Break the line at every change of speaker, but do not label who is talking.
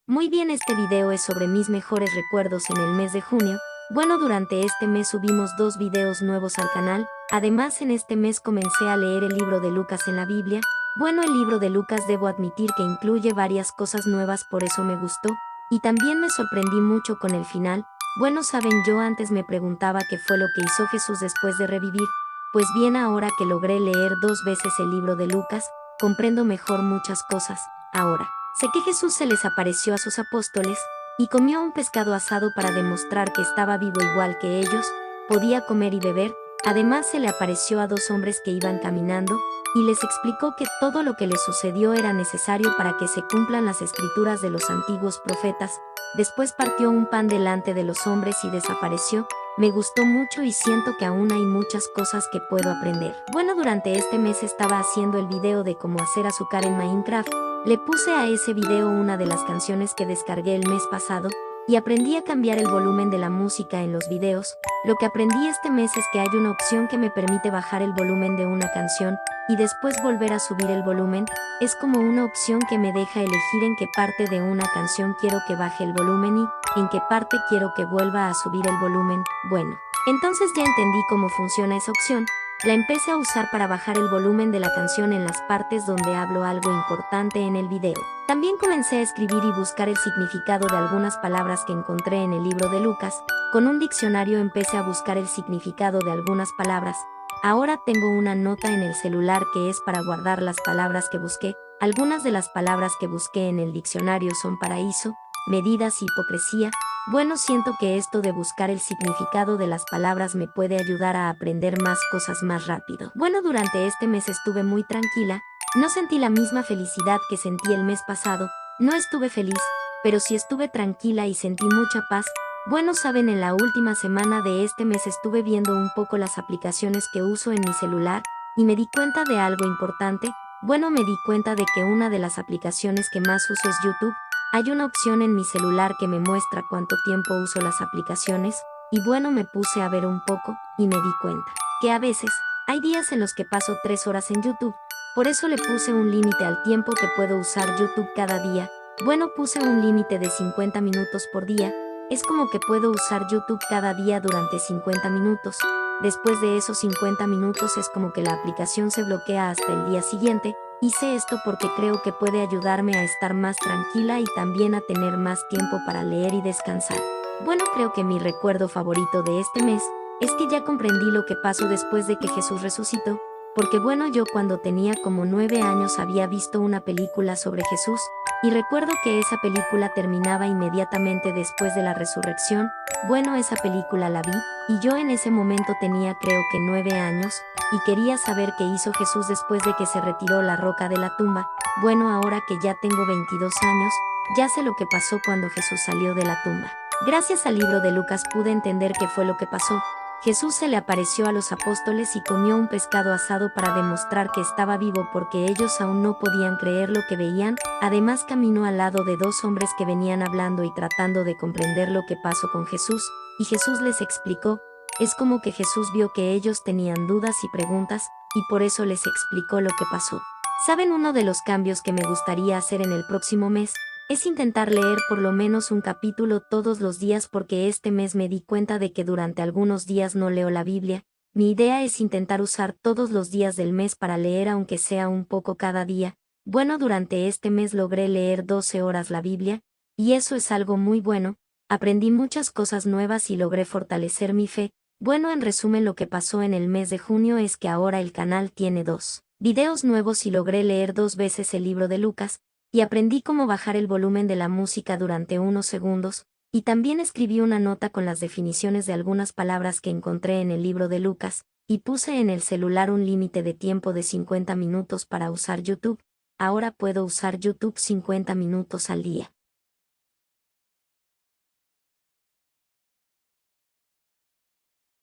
Muy bien, este video es sobre mis mejores recuerdos en el mes de junio. Bueno, durante este mes subimos 2 videos nuevos al canal. Además, en este mes comencé a leer el libro de Lucas en la Biblia. Bueno, el libro de Lucas debo admitir que incluye varias cosas nuevas, por eso me gustó. Y también me sorprendí mucho con el final. Bueno, saben, yo antes me preguntaba qué fue lo que hizo Jesús después de revivir. Pues bien, ahora que logré leer 2 veces el libro de Lucas, comprendo mejor muchas cosas. Ahora sé que Jesús se les apareció a sus apóstoles y comió un pescado asado para demostrar que estaba vivo igual que ellos, podía comer y beber. Además, se le apareció a 2 hombres que iban caminando y les explicó que todo lo que les sucedió era necesario para que se cumplan las escrituras de los antiguos profetas. Después partió un pan delante de los hombres y desapareció. Me gustó mucho y siento que aún hay muchas cosas que puedo aprender. Bueno, durante este mes estaba haciendo el video de cómo hacer azúcar en Minecraft. Le puse a ese video una de las canciones que descargué el mes pasado y aprendí a cambiar el volumen de la música en los videos. Lo que aprendí este mes es que hay una opción que me permite bajar el volumen de una canción y después volver a subir el volumen. Es como una opción que me deja elegir en qué parte de una canción quiero que baje el volumen y en qué parte quiero que vuelva a subir el volumen. Bueno, entonces ya entendí cómo funciona esa opción. La empecé a usar para bajar el volumen de la canción en las partes donde hablo algo importante en el video. También comencé a escribir y buscar el significado de algunas palabras que encontré en el libro de Lucas. Con un diccionario empecé a buscar el significado de algunas palabras. Ahora tengo una nota en el celular que es para guardar las palabras que busqué. Algunas de las palabras que busqué en el diccionario son paraíso, medidas y hipocresía. Bueno, siento que esto de buscar el significado de las palabras me puede ayudar a aprender más cosas más rápido. Bueno, durante este mes estuve muy tranquila, no sentí la misma felicidad que sentí el mes pasado, no estuve feliz, pero sí estuve tranquila y sentí mucha paz. Bueno, saben, en la última semana de este mes estuve viendo un poco las aplicaciones que uso en mi celular y me di cuenta de algo importante. Bueno, me di cuenta de que una de las aplicaciones que más uso es YouTube. Hay una opción en mi celular que me muestra cuánto tiempo uso las aplicaciones, y bueno, me puse a ver un poco, y me di cuenta que a veces hay días en los que paso 3 horas en YouTube. Por eso le puse un límite al tiempo que puedo usar YouTube cada día. Bueno, puse un límite de 50 minutos por día. Es como que puedo usar YouTube cada día durante 50 minutos. Después de esos 50 minutos es como que la aplicación se bloquea hasta el día siguiente. Hice esto porque creo que puede ayudarme a estar más tranquila y también a tener más tiempo para leer y descansar. Bueno, creo que mi recuerdo favorito de este mes es que ya comprendí lo que pasó después de que Jesús resucitó, porque bueno, yo cuando tenía como 9 años había visto una película sobre Jesús, y recuerdo que esa película terminaba inmediatamente después de la resurrección. Bueno, esa película la vi, y yo en ese momento tenía creo que 9 años, y quería saber qué hizo Jesús después de que se retiró la roca de la tumba. Bueno, ahora que ya tengo 22 años, ya sé lo que pasó cuando Jesús salió de la tumba. Gracias al libro de Lucas pude entender qué fue lo que pasó. Jesús se le apareció a los apóstoles y comió un pescado asado para demostrar que estaba vivo porque ellos aún no podían creer lo que veían. Además, caminó al lado de 2 hombres que venían hablando y tratando de comprender lo que pasó con Jesús, y Jesús les explicó. Es como que Jesús vio que ellos tenían dudas y preguntas, y por eso les explicó lo que pasó. ¿Saben? Uno de los cambios que me gustaría hacer en el próximo mes es intentar leer por lo menos un capítulo todos los días, porque este mes me di cuenta de que durante algunos días no leo la Biblia. Mi idea es intentar usar todos los días del mes para leer aunque sea un poco cada día. Bueno, durante este mes logré leer 12 horas la Biblia, y eso es algo muy bueno. Aprendí muchas cosas nuevas y logré fortalecer mi fe. Bueno, en resumen, lo que pasó en el mes de junio es que ahora el canal tiene 2 videos nuevos y logré leer 2 veces el libro de Lucas, y aprendí cómo bajar el volumen de la música durante unos segundos, y también escribí una nota con las definiciones de algunas palabras que encontré en el libro de Lucas, y puse en el celular un límite de tiempo de 50 minutos para usar YouTube. Ahora puedo usar YouTube 50 minutos al día.